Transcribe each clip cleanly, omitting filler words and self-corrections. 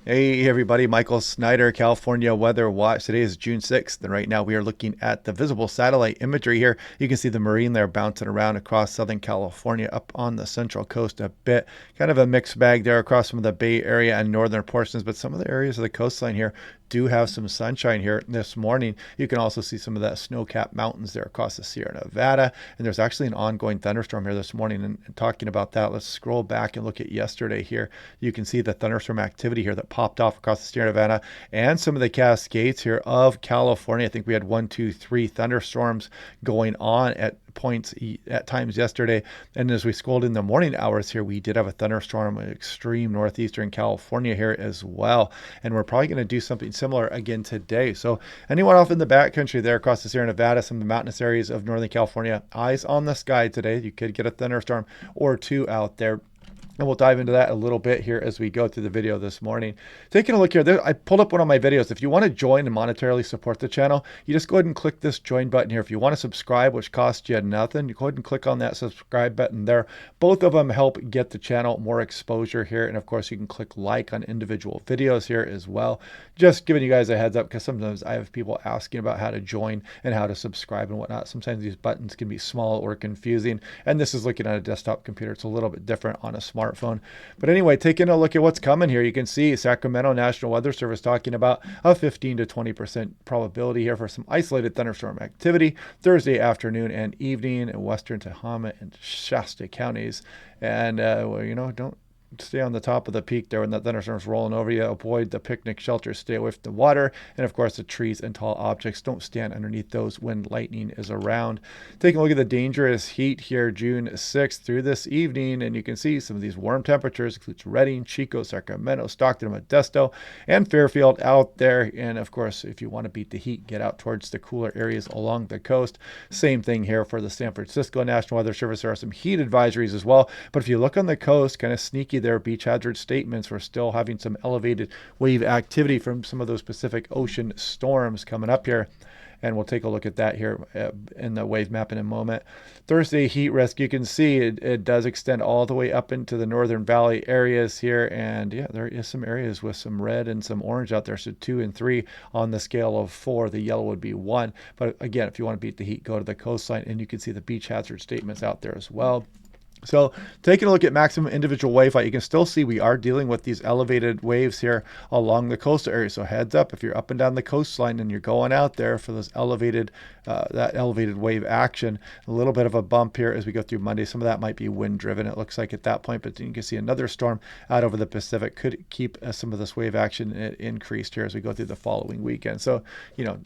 Hey everybody, Michael Snyder, California Weather Watch. Today is June 6th, and right now we are looking at the visible satellite imagery here. You can see the marine layer bouncing around across Southern California up on the central coast a bit. Kind of a mixed bag there across some of the Bay Area and northern portions, but some of the areas of the coastline here do have some sunshine here this morning. You can also see some of that snow-capped mountains there across the Sierra Nevada, and there's actually an ongoing thunderstorm here this morning. And talking about that, let's scroll back and look at yesterday here. You can see the thunderstorm activity here that popped off across the Sierra Nevada and some of the Cascades here of California. I think we had 1, 2, 3 thunderstorms going on at points at times yesterday. And as we scrolled in the morning hours here, we did have a thunderstorm in extreme northeastern California here as well. And we're probably going to do something similar again today. So anyone off in the backcountry there across the Sierra Nevada, some of the mountainous areas of Northern California, eyes on the sky today. You could get a thunderstorm or two out there. And we'll dive into that a little bit here as we go through the video this morning. Taking a look here, I pulled up one of my videos. If you want to join and monetarily support the channel, you just go ahead and click this join button here. If you want to subscribe, which costs you nothing, you go ahead and click on that subscribe button there. Both of them help get the channel more exposure here. And of course, you can click like on individual videos here as well. Just giving you guys a heads up because sometimes I have people asking about how to join and how to subscribe and whatnot. Sometimes these buttons can be small or confusing. And this is looking at a desktop computer. It's a little bit different on a smartphone. But anyway, taking a look at what's coming here, you can see Sacramento National Weather Service talking about a 15 to 20% probability here for some isolated thunderstorm activity Thursday afternoon and evening in western Tehama and Shasta counties. And, don't stay on the top of the peak there when that thunderstorm's rolling over you. Avoid the picnic shelters. Stay away from the water. And of course, the trees and tall objects. Don't stand underneath those when lightning is around. Taking a look at the dangerous heat here, June 6th through this evening. And you can see some of these warm temperatures includes Redding, Chico, Sacramento, Stockton, Modesto, and Fairfield out there. And of course, if you want to beat the heat, get out towards the cooler areas along the coast. Same thing here for the San Francisco National Weather Service. There are some heat advisories as well. But if you look on the coast, kind of sneaky there, beach hazard statements. We're still having some elevated wave activity from some of those Pacific Ocean storms coming up here. And we'll take a look at that here in the wave map in a moment. Thursday heat risk, you can see it does extend all the way up into the Northern Valley areas here. And yeah, there is some areas with some red and some orange out there. So 2 and 3 on the scale of 4. The yellow would be 1. But again, if you want to beat the heat, go to the coastline and you can see the beach hazard statements out there as well. So taking a look at maximum individual wave height, you can still see we are dealing with these elevated waves here along the coastal area. So heads up if you're up and down the coastline and you're going out there for those that elevated wave action. A little bit of a bump here as we go through Monday. Some of that might be wind driven, it looks like at that point, but then you can see another storm out over the Pacific could keep some of this wave action increased here as we go through the following weekend. So,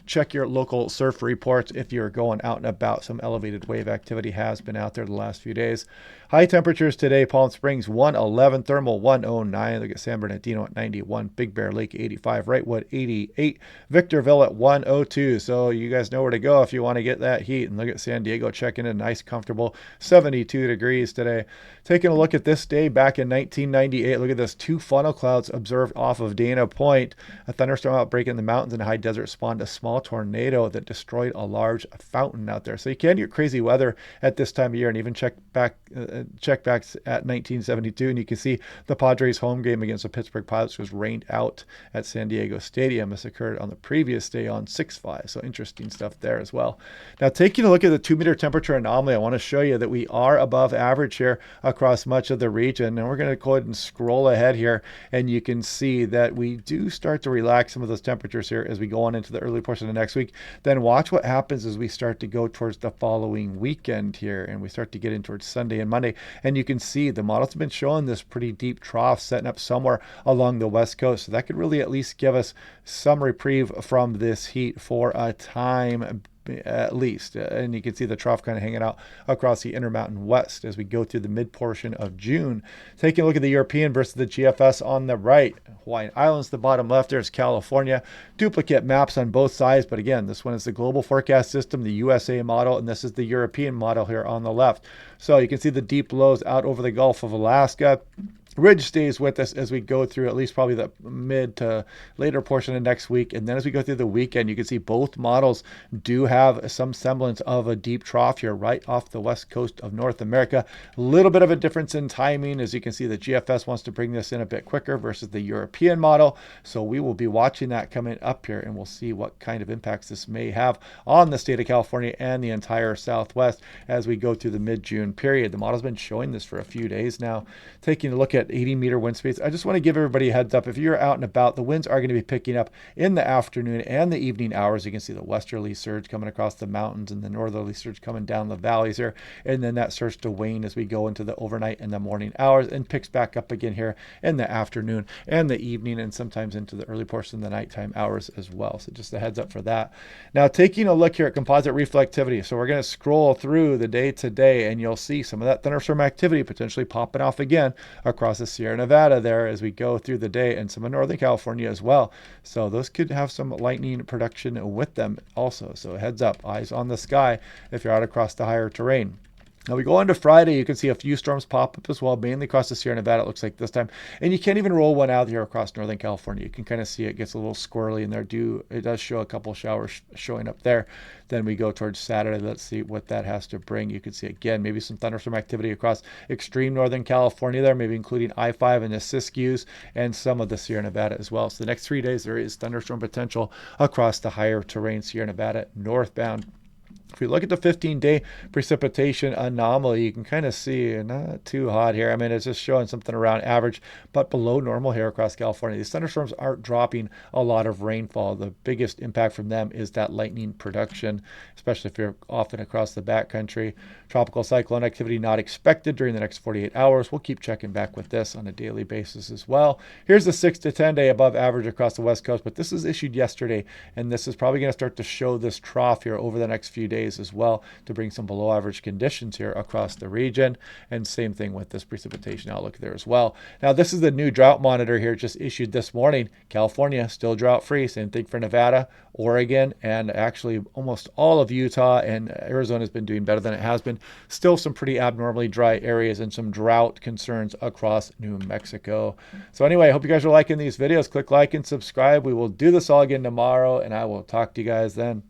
check your local surf reports if you're going out and about. Some elevated wave activity has been out there the last few days. High temperatures today, Palm Springs 111, Thermal 109. Look at San Bernardino at 91, Big Bear Lake 85, Wrightwood 88, Victorville at 102. So you guys know where to go if you want to get that heat. And look at San Diego checking in, nice, comfortable 72 degrees today. Taking a look at this day back in 1998, look at this, 2 funnel clouds observed off of Dana Point. A thunderstorm outbreak in the mountains and high desert spawned a small tornado that destroyed a large fountain out there. So you can get crazy weather at this time of year, and even check back at 1972, and you can see the Padres home game against the Pittsburgh Pirates was rained out at San Diego Stadium. This occurred on the previous day on 6/5, so interesting stuff there as well. Now, taking a look at the 2-meter temperature anomaly, I want to show you that we are above average here across much of the region, and we're going to go ahead and scroll ahead here, and you can see that we do start to relax some of those temperatures here as we go on into the early portion of next week. Then watch what happens as we start to go towards the following weekend here, and we start to get in towards Sunday and Monday. And you can see the model's been showing this pretty deep trough setting up somewhere along the west coast. So that could really at least give us some reprieve from this heat for a time at least. And you can see the trough kind of hanging out across the Intermountain West as we go through the mid portion of June. Taking a look at the European versus the GFS on the right. Hawaiian Islands, the bottom left, there's California. Duplicate maps on both sides, but again, this one is the global forecast system, the USA model, and this is the European model here on the left. So you can see the deep lows out over the Gulf of Alaska. ridge stays with us as we go through at least probably the mid to later portion of next week. And then as we go through the weekend, you can see both models do have some semblance of a deep trough here right off the west coast of North America. A little bit of a difference in timing. As you can see, the GFS wants to bring this in a bit quicker versus the European model. So we will be watching that coming up here, and we'll see what kind of impacts this may have on the state of California and the entire Southwest as we go through the mid-June period. The model's been showing this for a few days now. Taking a look at 80-meter wind speeds, I just want to give everybody a heads up. If you're out and about, the winds are going to be picking up in the afternoon and the evening hours. You can see the westerly surge coming across the mountains and the northerly surge coming down the valleys here. And then that starts to wane as we go into the overnight and the morning hours and picks back up again here in the afternoon and the evening, and sometimes into the early portion of the nighttime hours as well. So just a heads up for that. Now, taking a look here at composite reflectivity. So we're going to scroll through the day to day, and you'll see some of that thunderstorm activity potentially popping off again across the Sierra Nevada there as we go through the day, and some of Northern California as well. So those could have some lightning production with them also. So heads up, eyes on the sky if you're out across the higher terrain. Now we go on to Friday, you can see a few storms pop up as well, mainly across the Sierra Nevada, it looks like this time. And you can't even roll one out here across Northern California. You can kind of see it gets a little squirrely in there. It does show a couple showers showing up there. Then we go towards Saturday. Let's see what that has to bring. You can see again, maybe some thunderstorm activity across extreme Northern California there, maybe including I-5 and the Siskiyous and some of the Sierra Nevada as well. So the next 3 days, there is thunderstorm potential across the higher terrain Sierra Nevada northbound. If we look at the 15-day precipitation anomaly, you can kind of see not too hot here. I mean, it's just showing something around average, but below normal here across California. These thunderstorms aren't dropping a lot of rainfall. The biggest impact from them is that lightning production, especially if you're often across the backcountry. Tropical cyclone activity not expected during the next 48 hours. We'll keep checking back with this on a daily basis as well. Here's the 6 to 10-day above average across the West Coast, but this is issued yesterday, and this is probably going to start to show this trough here over the next few days as well to bring some below average conditions here across the region. And same thing with this precipitation outlook there as well. Now, this is the new drought monitor here just issued this morning. California still drought free. Same thing for Nevada, Oregon, and actually almost all of Utah, and Arizona has been doing better than it has been. Still some pretty abnormally dry areas and some drought concerns across New Mexico. So anyway, I hope you guys are liking these videos. Click like and subscribe. We will do this all again tomorrow, and I will talk to you guys then.